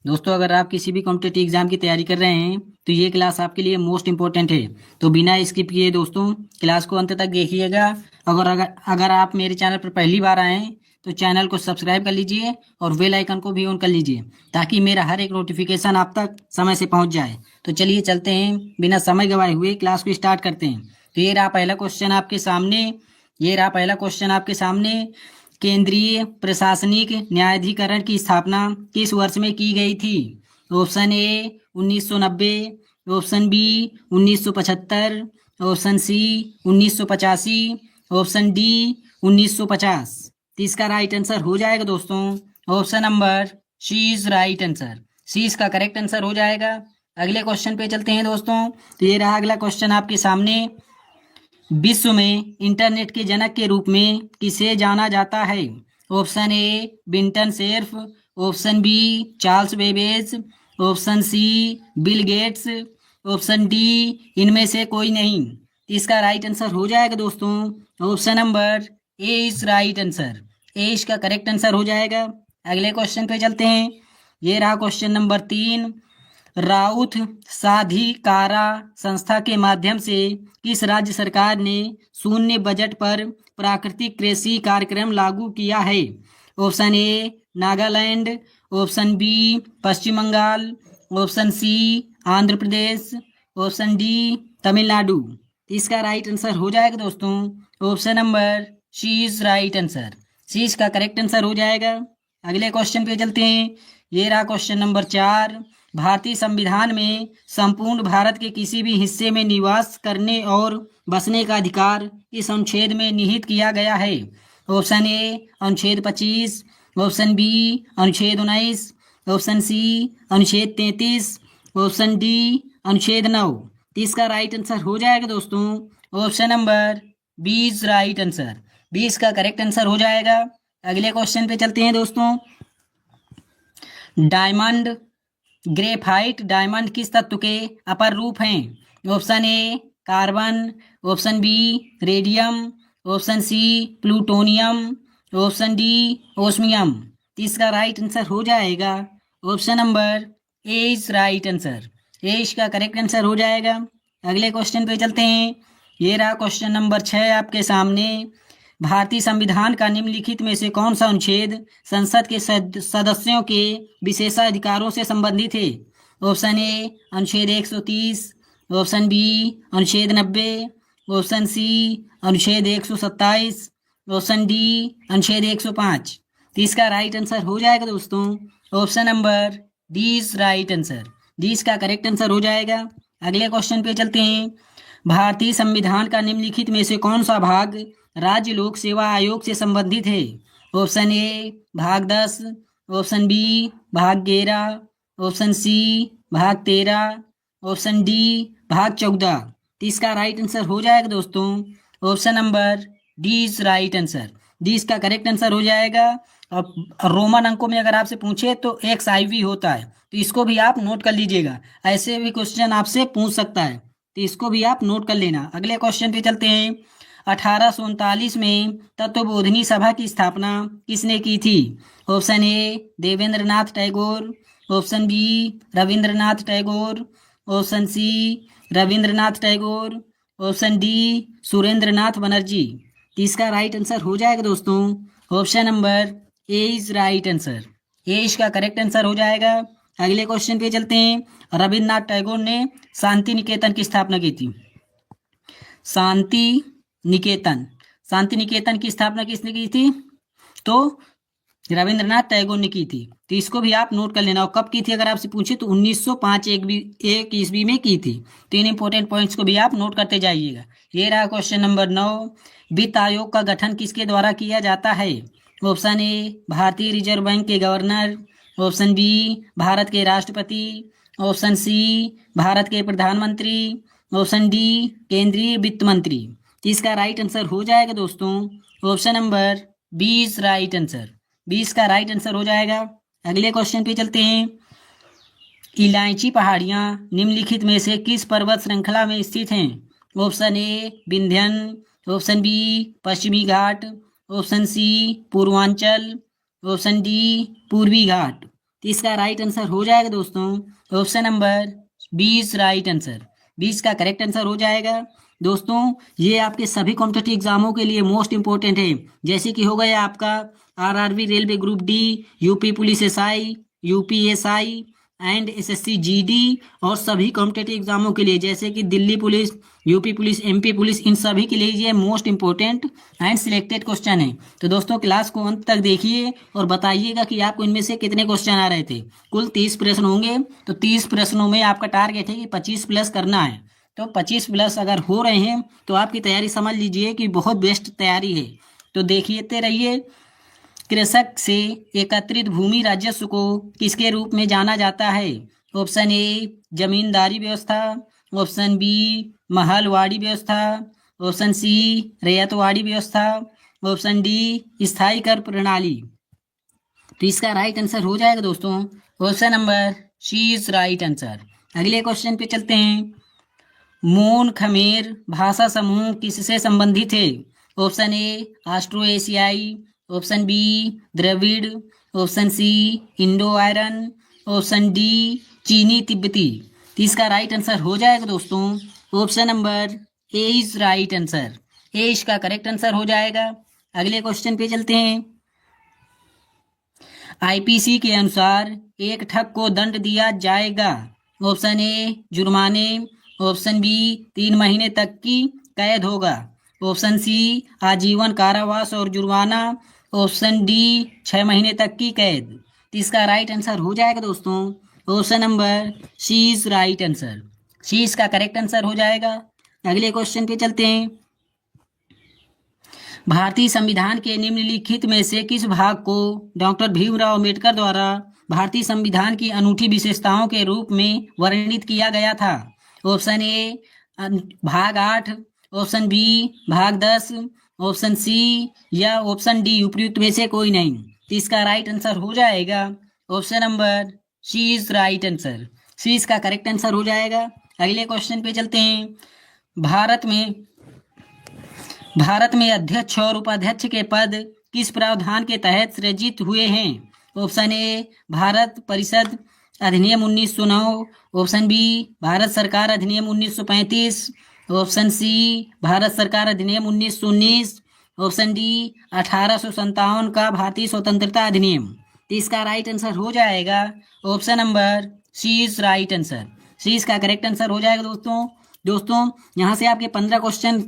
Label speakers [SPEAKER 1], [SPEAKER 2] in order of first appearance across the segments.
[SPEAKER 1] दोस्तों, अगर आप किसी भी कॉम्पिटेटिव एग्जाम की तैयारी कर रहे हैं तो ये क्लास आपके लिए मोस्ट इंपॉर्टेंट है। तो बिना स्किप किए दोस्तों क्लास को अंत तक देखिएगा। अगर अगर आप मेरे चैनल पर पहली बार आए हैं तो चैनल को सब्सक्राइब कर लीजिए और बेल आइकन को भी ऑन कर लीजिए ताकि मेरा हर एक नोटिफिकेशन आप तक समय से पहुंच जाए। तो चलिए चलते हैं, बिना समय गवाए हुए क्लास को स्टार्ट करते हैं। तो ये रहा पहला क्वेश्चन आपके सामने। केंद्रीय प्रशासनिक न्यायाधिकरण की स्थापना किस वर्ष में की गई थी? Option A 1990, option B 1975, option C 1985, option D 1950। तो इसका राइट आंसर हो जाएगा दोस्तों option number C is right answer. C इसका करेक्ट आंसर हो जाएगा। अगले क्वेश्चन पे चलते हैं दोस्तों। तो ये रहा अगला क्वेश्चन आपके सामने। विश्व में इंटरनेट के जनक के रूप में किसे जाना जाता है? Option A Vinton Cerf, option B Charles Babbage, option C Bill Gates, option D इनमें से कोई नहीं। इसका राइट आंसर हो जाएगा दोस्तों option number A is right answer. A इसका करेक्ट आंसर हो जाएगा। अगले क्वेश्चन पे चलते हैं। ये रहा क्वेश्चन नंबर 3। राउत साधिकारा संस्था के माध्यम से किस राज्य सरकार ने शून्य बजट पर प्राकृतिक कृषि कार्यक्रम लागू किया है? Option A Nagaland, option B Paschim Bangal, option C Andhra Pradesh, option D Tamil Nadu. इसका राइट आंसर हो जाएगा दोस्तों option number C is right answer. C इसका करेक्ट आंसर हो जाएगा। अगले क्वेश्चन पे चलते हैं। ये रहा क्वेश्चन नंबर 4। भारतीय संविधान में संपूर्ण भारत के किसी भी हिस्से में निवास करने और बसने का अधिकार इस अनुच्छेद में निहित किया गया है? ऑप्शन ए अनुच्छेद 25, ऑप्शन बी अनुच्छेद 19, ऑप्शन सी अनुच्छेद 33, ऑप्शन डी अनुच्छेद 9। इसका राइट आंसर हो जाएगा दोस्तों option number B is right answer. B इसका करेक्ट आंसर हो जाएगा। अगले क्वेश्चन पे चलते हैं दोस्तों। डायमंड ग्रेफाइट डायमंड किस तत्व के अपर रूप हैं? Option A carbon, option B radium, option C plutonium, option D osmium. इसका राइट आंसर हो जाएगा option number A is right answer. A इसका करेक्ट आंसर हो जाएगा। अगले क्वेश्चन पे चलते हैं। ये रहा क्वेश्चन नंबर 6 आपके सामने। भारतीय संविधान का निम्नलिखित में से कौन सा अनुच्छेद संसद के सदस्यों के विशेषाधिकारों से संबंधित है? ऑप्शन ए अनुच्छेद 130, ऑप्शन बी अनुच्छेद 90, ऑप्शन सी अनुच्छेद 127, ऑप्शन डी अनुच्छेद 105। तो इसका राइट आंसर हो जाएगा दोस्तों option number D is right answer. D इसका करेक्ट आंसर हो जाएगा। अगले क्वेश्चन पे चलते हैं। भारतीय संविधान का निम्नलिखित में से कौन सा भाग राज्य लोक सेवा आयोग से संबंधित है? ऑप्शन ए भाग 10, ऑप्शन बी भाग 11, ऑप्शन सी भाग 13, ऑप्शन डी भाग 14। इसका राइट आंसर हो जाएगा दोस्तों option number D is right answer. D इसका करेक्ट आंसर हो जाएगा। अब रोमन अंकों में अगर आपसे पूछे तो एक्स आई वी होता है, तो इसको भी आप नोट कर लीजिएगा। ऐसे भी क्वेश्चन आपसे पूछ सकता है, तो इसको भी आप नोट कर लेना। अगले क्वेश्चन पे चलते हैं। 1839 में तत्वबोधिनी सभा की स्थापना किसने की थी? Option A Devendranath Tagore, option B Rabindranath Tagore, option C Rabindranath Tagore, option D Surendranath Banerjee. इसका राइट आंसर हो जाएगा दोस्तों option number A is right answer. A इसका करेक्ट आंसर हो जाएगा। अगले क्वेश्चन पे चलते हैं। रविन्द्रनाथ टैगोर ने शांति निकेतन की स्थापना की थी। शांति निकेतन की स्थापना किसने की थी? तो रविंद्रनाथ टैगोर ने की थी। तो इसको भी आप नोट कर लेना। और कब की थी अगर आपसे पूछे तो 1905 एक ईस्वी में की थी। तो इन इंपॉर्टेंट पॉइंट्स को भी आप नोट करते जाइएगा। ये रहा क्वेश्चन नंबर 9। वित्त आयोग का गठन किसके द्वारा किया जाता है? ऑप्शन ए भारतीय रिजर्व बैंक के गवर्नर, ऑप्शन बी भारत के राष्ट्रपति, ऑप्शन सी भारत के प्रधानमंत्री, ऑप्शन डी केंद्रीय वित्त मंत्री। इसका राइट आंसर हो जाएगा दोस्तों option number B is right answer. 20 का राइट आंसर हो जाएगा। अगले क्वेश्चन पे चलते हैं। इलायची पहाड़ियाँ निम्नलिखित में से किस पर्वत श्रृंखला में स्थित हैं? Option A Vindhyan, option B Paschimi Ghat, option C Purvanchal, option D Purvi Ghat. तो इसका राइट आंसर हो जाएगा दोस्तों ऑप्शन नंबर 20 राइट आंसर। 20 का करेक्ट आंसर हो जाएगा। दोस्तों ये आपके सभी कॉम्पिटेटिव एग्जामों के लिए मोस्ट इंपॉर्टेंट है, जैसे कि हो गया आपका RRB railway group D, UP police SI, UPSI and SSC GD और सभी कॉम्पिटेटिव एग्जामों के लिए जैसे कि Delhi police, UP police, MP police, इन सभी के लिए ये most important and selected question है। तो दोस्तों क्लास को अंत तक देखिए और बताइएगा कि आपको इनमें से कितने क्वेश्चन आ रहे थे। कुल 30 प्रश्न होंगे, तो 30 प्रश्नों में आपका टारगेट है कि 25 प्लस करना है। तो 25 प्लस अगर हो रहे हैं तो आपकी तैयारी समझ लीजिए कि बहुत बेस्ट तैयारी है। तो देखते रहिए। कृषक से एकत्रित भूमि राजस्व को किसके रूप में जाना जाता है? ऑप्शन ए जमींदारी व्यवस्था, ऑप्शन बी महलवाड़ी व्यवस्था, ऑप्शन सी रैयतवाड़ी व्यवस्था, ऑप्शन डी स्थायी कर प्रणाली। तो इसका राइट आंसर हो जाएगा दोस्तों option number C is right answer. अगले क्वेश्चन पे चलते हैं। मोन खमेर भाषा समूह किससे संबंधित है? ऑप्शन ए ऑस्ट्रो एशियाई, option B Dravid, option C Indo Aryan, option D चीनी तिब्बती। तो इसका राइट आंसर हो जाएगा दोस्तों option number A is right answer. A इसका करेक्ट आंसर हो जाएगा। अगले क्वेश्चन पे चलते हैं। आईपीसी के अनुसार एक ठग को दंड दिया जाएगा। ऑप्शन ए जुर्माने, ऑप्शन बी 3 महीने तक की कैद होगा, ऑप्शन सी आजीवन कारावास और जुर्माना, ऑप्शन डी 6 महीने तक की कैद। तो इसका राइट आंसर हो जाएगा दोस्तों option number C is right answer. C इसका करेक्ट आंसर हो जाएगा। अगले क्वेश्चन पे चलते हैं। भारतीय संविधान के निम्नलिखित में से किस भाग को डॉक्टर भीमराव अम्बेडकर द्वारा भारतीय संविधान की अनूठी विशेषताओं के रूप में वर्णित किया गया था? ऑप्शन ए भाग 8, ऑप्शन बी भाग 10, ऑप्शन सी या ऑप्शन डी उपयुक्त में से कोई नहीं। तो इसका राइट आंसर हो जाएगा option number C is right answer. C इसका करेक्ट आंसर हो जाएगा। अगले क्वेश्चन पे चलते हैं। भारत में अध्यक्ष और उपाध्यक्ष के पद किस प्रावधान के तहत सृजित हुए हैं? ऑप्शन ए भारत परिषद अधिनियम 1909, ऑप्शन बी भारत सरकार अधिनियम 1935, ऑप्शन सी भारत सरकार अधिनियम 1919, ऑप्शन डी 1857 का भारतीय स्वतंत्रता अधिनियम। तो इसका राइट आंसर हो जाएगा option number C is right answer. C इसका करेक्ट आंसर हो जाएगा दोस्तों यहाँ से आपके 15 क्वेश्चन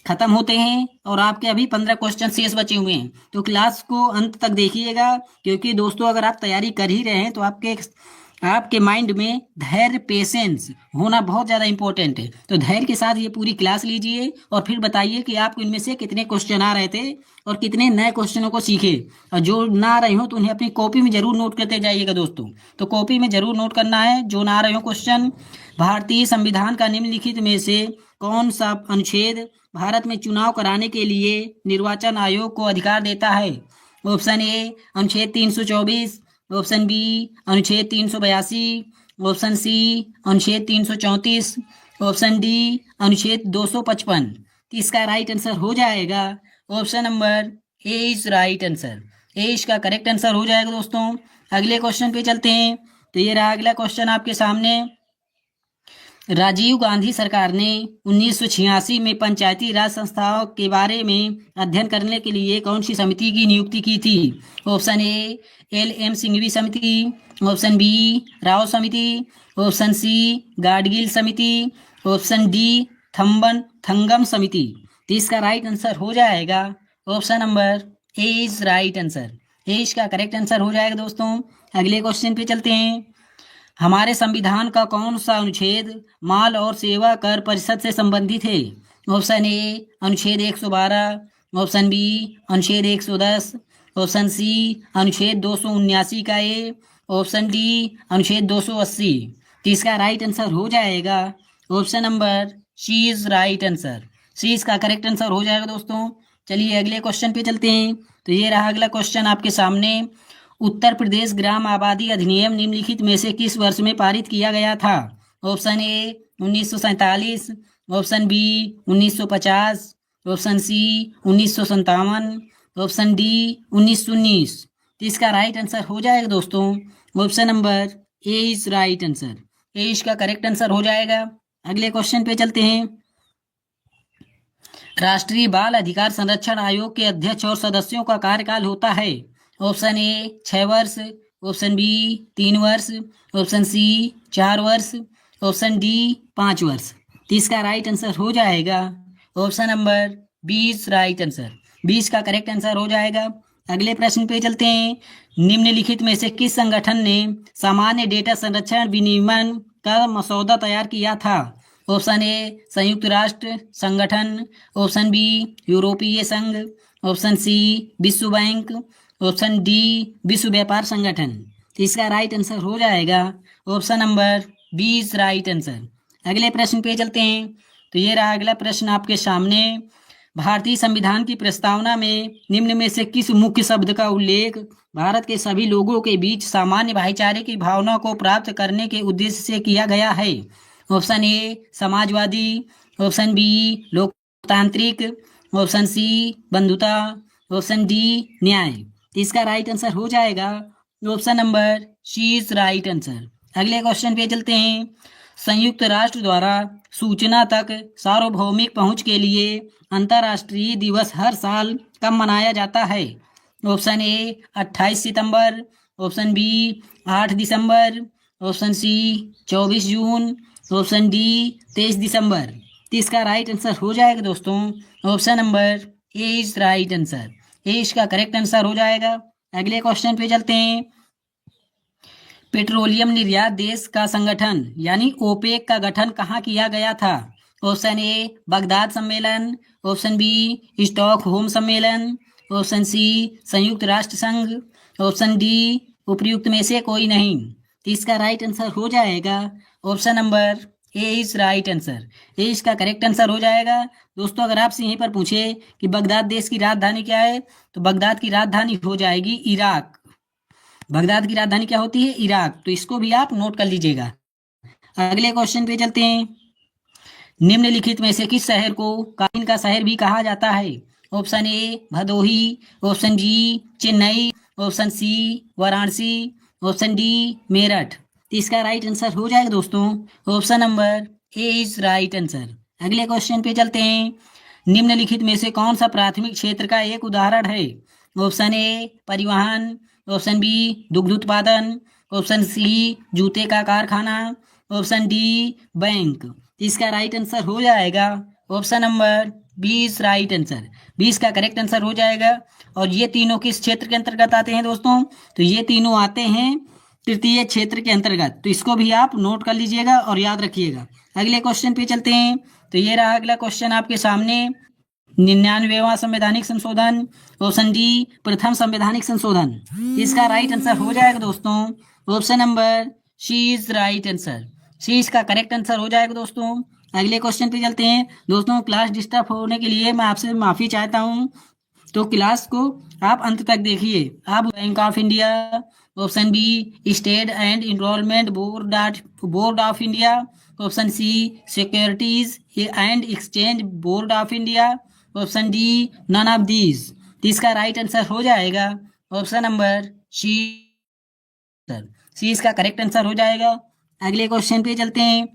[SPEAKER 1] खत्म होते हैं और आपके अभी 15 क्वेश्चन शेष बचे हुए हैं। तो क्लास को अंत तक देखिएगा, क्योंकि दोस्तों अगर आप तैयारी कर ही रहे हैं तो आपके माइंड में धैर्य पेशेंस होना बहुत ज़्यादा इंपॉर्टेंट है। तो धैर्य के साथ ये पूरी क्लास लीजिए और फिर बताइए कि आपको इनमें से कितने क्वेश्चन आ रहे थे और कितने नए क्वेश्चनों को सीखे। और जो ना आ रहे हो तो उन्हें अपनी कॉपी में जरूर नोट करते जाइएगा दोस्तों। तो कॉपी में जरूर नोट करना है जो ना आ रहे हो क्वेश्चन। भारतीय संविधान का निम्नलिखित में से कौन सा अनुच्छेद भारत में चुनाव कराने के लिए निर्वाचन आयोग को अधिकार देता है? ऑप्शन ए अनुच्छेद 324, ऑप्शन बी अनुच्छेद 382, ऑप्शन सी अनुच्छेद 334, ऑप्शन डी अनुच्छेद 255। तो इसका राइट आंसर हो जाएगा option number A is right answer. A इसका करेक्ट आंसर हो जाएगा दोस्तों। अगले क्वेश्चन पे चलते हैं। तो ये रहा अगला क्वेश्चन आपके सामने। राजीव गांधी सरकार ने 1986 में पंचायती राज संस्थाओं के बारे में अध्ययन करने के लिए कौन सी समिति की नियुक्ति की थी? ऑप्शन ए LM सिंघवी समिति, ऑप्शन बी राव समिति, ऑप्शन सी गाडगिल समिति, ऑप्शन डी थंगम समिति। तो इसका राइट आंसर हो जाएगा option number A is right answer. A इसका करेक्ट आंसर हो जाएगा दोस्तों। अगले क्वेश्चन पे चलते हैं। हमारे संविधान का कौन सा अनुच्छेद माल और सेवा कर परिषद से संबंधित है? ऑप्शन ए अनुच्छेद 112, ऑप्शन बी अनुच्छेद 110, ऑप्शन सी अनुच्छेद 279 का ए, ऑप्शन डी अनुच्छेद 280। तो इसका राइट आंसर हो जाएगा option number C is right answer. C इसका करेक्ट आंसर हो जाएगा दोस्तों। चलिए अगले क्वेश्चन पे चलते हैं। तो ये रहा अगला क्वेश्चन आपके सामने। उत्तर प्रदेश ग्राम आबादी अधिनियम निम्नलिखित में से किस वर्ष में पारित किया गया था? Option A 1947, option B 1950, option C 1957, option D 1919। तो इसका राइट आंसर हो जाएगा दोस्तों option number A is right answer. A इसका करेक्ट आंसर हो जाएगा। अगले क्वेश्चन पे चलते हैं। राष्ट्रीय बाल अधिकार संरक्षण आयोग के अध्यक्ष और सदस्यों का कार्यकाल होता है। ऑप्शन ए 6 वर्ष, ऑप्शन बी 3 वर्ष, ऑप्शन सी 4 वर्ष, ऑप्शन डी 5 वर्ष। तो इसका राइट आंसर हो जाएगा ऑप्शन नंबर 20 राइट आंसर। 20 का करेक्ट आंसर हो जाएगा। अगले प्रश्न पे चलते हैं। निम्नलिखित में से किस संगठन ने सामान्य डेटा संरक्षण विनियमन का मसौदा तैयार किया था? ऑप्शन ए संयुक्त राष्ट्र संगठन, ऑप्शन बी यूरोपीय संघ, ऑप्शन सी विश्व बैंक, ऑप्शन डी विश्व व्यापार संगठन। तो इसका राइट आंसर हो जाएगा ऑप्शन नंबर 20 राइट आंसर। अगले प्रश्न पे चलते हैं। तो ये रहा अगला प्रश्न आपके सामने। भारतीय संविधान की प्रस्तावना में निम्न में से किस मुख्य शब्द का उल्लेख भारत के सभी लोगों के बीच सामान्य भाईचारे की भावना को प्राप्त करने के उद्देश्य से किया गया है? ऑप्शन ए समाजवादी, ऑप्शन बी लोकतांत्रिक, ऑप्शन सी बंधुता, ऑप्शन डी न्याय। इसका राइट आंसर हो जाएगा option number C is right answer. अगले क्वेश्चन पे चलते हैं। संयुक्त राष्ट्र द्वारा सूचना तक सार्वभौमिक पहुंच के लिए अंतर्राष्ट्रीय दिवस हर साल कब मनाया जाता है? ऑप्शन ए 28 सितंबर, ऑप्शन बी 8 दिसंबर, ऑप्शन सी 24 जून, ऑप्शन डी 23 दिसंबर। तो इसका राइट आंसर हो जाएगा दोस्तों option number A is right answer. A इसका करेक्ट आंसर हो जाएगा। अगले क्वेश्चन पे चलते हैं। पेट्रोलियम निर्यात देश का संगठन यानी ओपेक का गठन कहाँ किया गया था? ऑप्शन ए बगदाद सम्मेलन, ऑप्शन बी स्टॉकहोम सम्मेलन, ऑप्शन सी संयुक्त राष्ट्र संघ, ऑप्शन डी उपयुक्त में से कोई नहीं। तो इसका राइट आंसर हो जाएगा option number A is right answer. A इसका करेक्ट आंसर हो जाएगा। दोस्तों अगर आपसे यहीं पर पूछे कि बगदाद देश की राजधानी क्या है, तो बगदाद की राजधानी हो जाएगी इराक। बगदाद की राजधानी क्या होती है? इराक। तो इसको भी आप नोट कर लीजिएगा। अगले क्वेश्चन पे चलते हैं। निम्नलिखित में से किस शहर को कालीन का शहर भी कहा जाता है? Option A Bhadohi, option G Chennai, option C Varanasi, option D Meerut. तो इसका राइट आंसर हो जाएगा दोस्तों option number A is right answer. अगले क्वेश्चन पे चलते हैं। निम्नलिखित में से कौन सा प्राथमिक क्षेत्र का एक उदाहरण है? ऑप्शन ए परिवहन, ऑप्शन बी दुग्ध उत्पादन, ऑप्शन सी जूते का कारखाना, ऑप्शन डी बैंक। इसका राइट आंसर हो जाएगा ऑप्शन नंबर 20 राइट आंसर। 20 का करेक्ट आंसर हो जाएगा। और ये तीनों किस क्षेत्र के अंतर्गत आते हैं दोस्तों? तो ये तीनों आते हैं तृतीय क्षेत्र के अंतर्गत। तो इसको भी आप नोट कर लीजिएगा और याद रखिएगा। अगले क्वेश्चन पे चलते हैं। तो ये रहा अगला क्वेश्चन आपके सामने। 99वां संवैधानिक संशोधन, ऑप्शन डी प्रथम संवैधानिक संशोधन। इसका राइट आंसर हो जाएगा दोस्तों option number C is right answer. C इसका करेक्ट आंसर हो जाएगा दोस्तों। अगले क्वेश्चन पे चलते हैं। दोस्तों क्लास डिस्टर्ब होने के लिए मैं आपसे माफ़ी चाहता हूँ, तो क्लास को आप अंत तक देखिए। आप bank of India, option B state and enrolment board of India, option C securities and exchange board of India, option D none of these. इसका राइट आंसर हो जाएगा ऑप्शन नंबर सी। सी इसका करेक्ट आंसर हो जाएगा। अगले क्वेश्चन पे चलते हैं।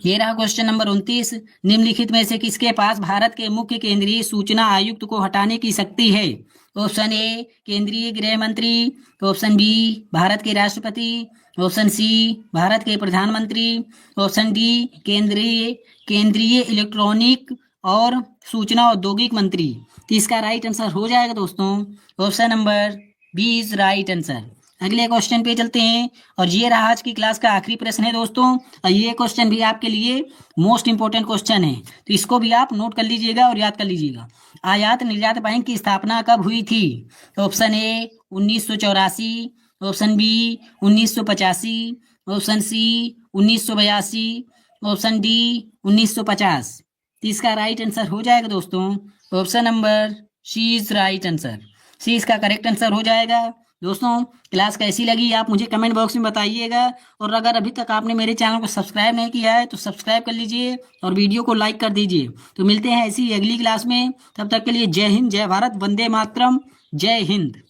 [SPEAKER 1] ये रहा क्वेश्चन नंबर 29। निम्नलिखित में से किसके पास भारत के मुख्य केंद्रीय सूचना आयुक्त को हटाने की शक्ति है? ऑप्शन ए केंद्रीय गृह मंत्री, ऑप्शन बी भारत के राष्ट्रपति, ऑप्शन सी भारत के प्रधानमंत्री, ऑप्शन डी केंद्रीय इलेक्ट्रॉनिक और सूचना औद्योगिक मंत्री। तो इसका राइट आंसर हो जाएगा दोस्तों option number B is right answer. अगले क्वेश्चन पे चलते हैं। और ये रहा आज की क्लास का आखिरी प्रश्न है दोस्तों। और ये क्वेश्चन भी आपके लिए मोस्ट इंपोर्टेंट क्वेश्चन है, तो इसको भी आप नोट कर लीजिएगा और याद कर लीजिएगा। आयात निर्यात बैंक की स्थापना कब हुई थी? Option A 1984, option B 1985, option C 1982, option D 1950। तो इसका राइट आंसर हो जाएगा दोस्तों option number C is right answer. C इसका करेक्ट आंसर हो जाएगा। दोस्तों क्लास कैसी लगी आप मुझे कमेंट बॉक्स में बताइएगा। और अगर अभी तक आपने मेरे चैनल को सब्सक्राइब नहीं किया है तो सब्सक्राइब कर लीजिए और वीडियो को लाइक कर दीजिए। तो मिलते हैं ऐसी अगली क्लास में। तब तक के लिए जय हिंद, जय भारत, वंदे मातरम, जय हिंद।